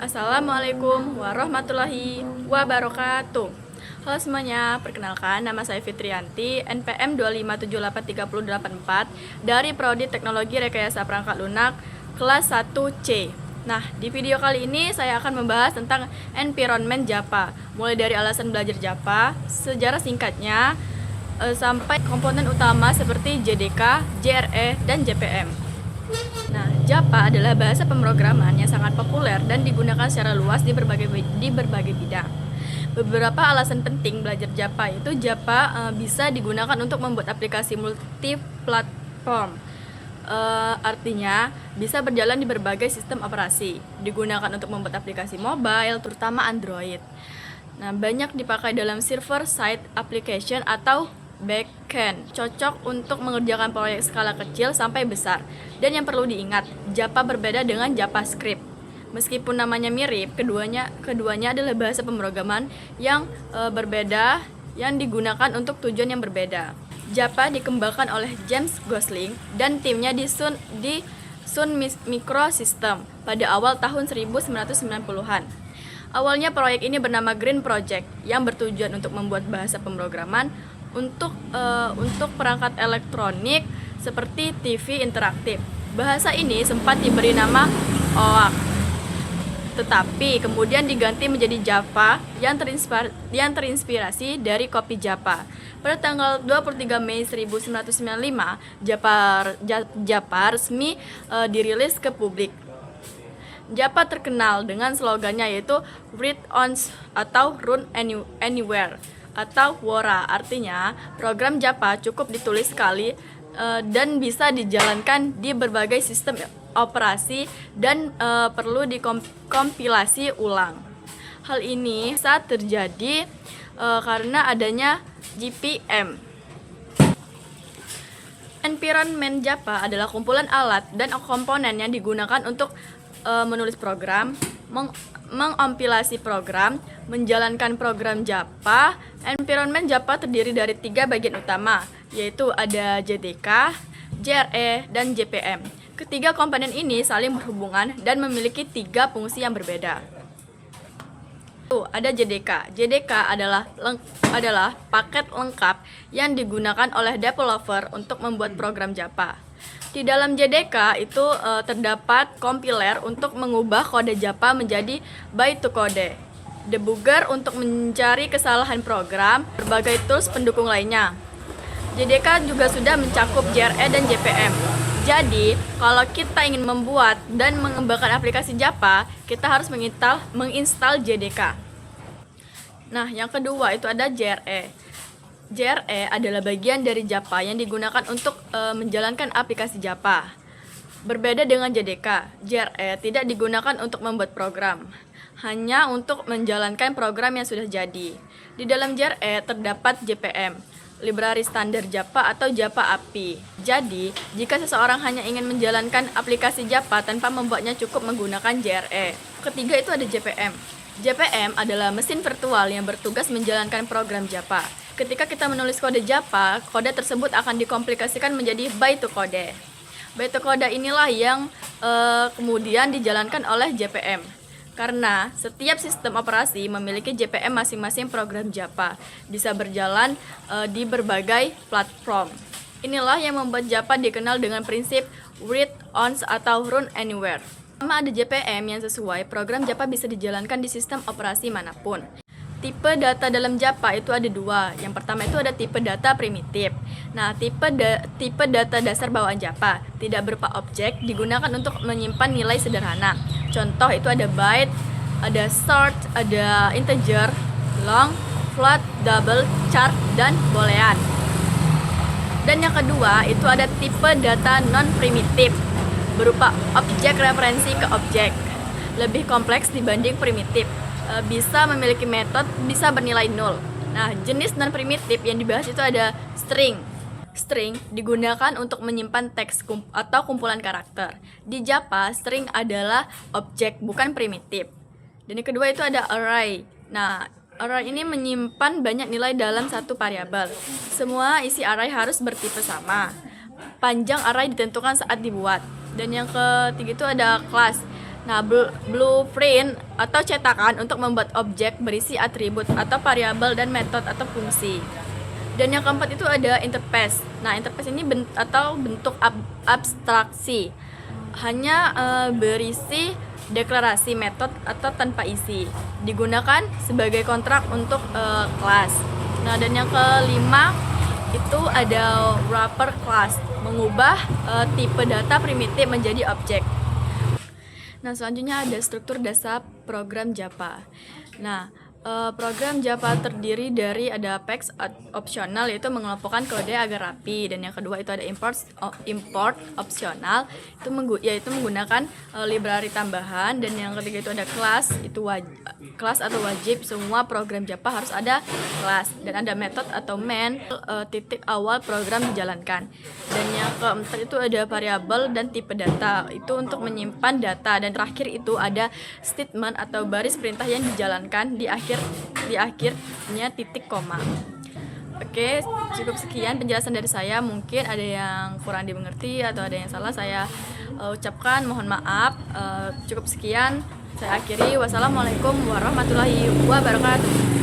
Assalamualaikum warahmatullahi wabarakatuh. Halo semuanya, perkenalkan nama saya Fitrianti, NPM 2578384 dari Prodi Teknologi Rekayasa Perangkat Lunak kelas 1C. Nah, di video kali ini saya akan membahas tentang environment Japa, mulai dari alasan belajar Japa, sejarah singkatnya, sampai komponen utama seperti JDK, JRE, dan JPM. Nah, Japa adalah bahasa pemrograman yang sangat populer dan digunakan secara luas di berbagai bidang. Beberapa alasan penting belajar Japa itu Japa bisa digunakan untuk membuat aplikasi multi-platform. Artinya bisa berjalan di berbagai sistem operasi. Digunakan untuk membuat aplikasi mobile, terutama Android. Nah, banyak dipakai dalam server-side application atau backend, cocok untuk mengerjakan proyek skala kecil sampai besar. Dan yang perlu diingat, Japa berbeda dengan JavaScript. Meskipun namanya mirip, keduanya adalah bahasa pemrograman yang berbeda yang digunakan untuk tujuan yang berbeda. Japa dikembangkan oleh James Gosling dan timnya di Sun Microsystem pada awal tahun 1990-an. Awalnya proyek ini bernama Green Project yang bertujuan untuk membuat bahasa pemrograman untuk perangkat elektronik seperti TV interaktif. Bahasa ini sempat diberi nama OAK, tetapi kemudian diganti menjadi Java yang terinspirasi dari kopi Japa. Pada tanggal 23 Mei 1995, Japa resmi dirilis ke publik. Japa terkenal dengan slogannya yaitu Read Once atau Run Anywhere atau WORA, artinya program Japa cukup ditulis sekali dan bisa dijalankan di berbagai sistem operasi dan perlu dikompilasi ulang. Hal ini saat terjadi karena adanya JPM. Environment Japa adalah kumpulan alat dan komponen yang digunakan untuk menulis program, mengompilasi program, menjalankan program Japa. Environment Japa terdiri dari 3 bagian utama, yaitu ada JDK, JRE, dan JPM. Ketiga komponen ini saling berhubungan dan memiliki 3 fungsi yang berbeda. Ada JDK. JDK adalah paket lengkap yang digunakan oleh developer untuk membuat program Japa. Di dalam JDK itu terdapat compiler untuk mengubah kode Japa menjadi bytecode, debugger untuk mencari kesalahan program, berbagai tools pendukung lainnya. JDK juga sudah mencakup JRE dan JPM. Jadi, kalau kita ingin membuat dan mengembangkan aplikasi Japa, kita harus menginstal JDK. Nah, yang kedua itu ada JRE. JRE adalah bagian dari Japa yang digunakan untuk menjalankan aplikasi Japa. Berbeda dengan JDK, JRE tidak digunakan untuk membuat program, hanya untuk menjalankan program yang sudah jadi. Di dalam JRE terdapat JPM, library standar Japa atau Japa API. Jadi, jika seseorang hanya ingin menjalankan aplikasi Japa tanpa membuatnya cukup menggunakan JRE. Ketiga itu ada JPM. JPM adalah mesin virtual yang bertugas menjalankan program Japa. Ketika kita menulis kode Japa, kode tersebut akan dikomplikasikan menjadi bytecode. Bytecode inilah yang kemudian dijalankan oleh JPM. Karena setiap sistem operasi memiliki JPM masing-masing program Japa, bisa berjalan di berbagai platform. Inilah yang membuat Japa dikenal dengan prinsip Read Once atau Run Anywhere. Pertama ada JPM yang sesuai, program Japa bisa dijalankan di sistem operasi manapun. Tipe data dalam Japa itu ada 2. Yang pertama itu ada tipe data primitif. Nah, tipe data dasar bawaan Japa tidak berupa objek, digunakan untuk menyimpan nilai sederhana. Contoh itu ada byte, ada short, ada integer, long, float, double, chart, dan boolean. Dan yang kedua itu ada tipe data non primitif, berupa objek referensi ke objek. Lebih kompleks dibanding primitif. Bisa memiliki metode, bisa bernilai 0. Nah, jenis non-primitif yang dibahas itu ada string. String digunakan untuk menyimpan teks atau kumpulan karakter. Di Japa, string adalah objek, bukan primitif. Dan yang kedua itu ada array. Nah, array ini menyimpan banyak nilai dalam satu variabel. Semua isi array harus bertipe sama. Panjang array ditentukan saat dibuat. Dan yang ketiga itu ada class. Nah, blueprint atau cetakan untuk membuat objek berisi atribut atau variabel dan metode atau fungsi. Dan yang keempat itu ada interface. Nah, interface ini bentuk abstraksi. Hanya berisi deklarasi metode atau tanpa isi. Digunakan sebagai kontrak untuk kelas. Nah, dan yang kelima itu ada wrapper class, mengubah tipe data primitif menjadi objek. Nah, selanjutnya ada struktur dasar program Java. Nah, program Java terdiri dari ada Apex opsional, yaitu mengelompokkan kode agar rapi, dan yang kedua itu ada import opsional, yaitu menggunakan library tambahan, dan yang ketiga itu ada class, itu kelas atau wajib semua program Java harus ada kelas, dan ada method atau main, titik awal program dijalankan. Dan yang keempat itu ada variabel dan tipe data, itu untuk menyimpan data, dan terakhir itu ada statement atau baris perintah yang dijalankan di akhirnya titik koma. Oke, cukup sekian penjelasan dari saya. Mungkin ada yang kurang dimengerti atau ada yang salah, saya ucapkan mohon maaf. Cukup sekian, saya akhiri. Wassalamualaikum warahmatullahi wabarakatuh.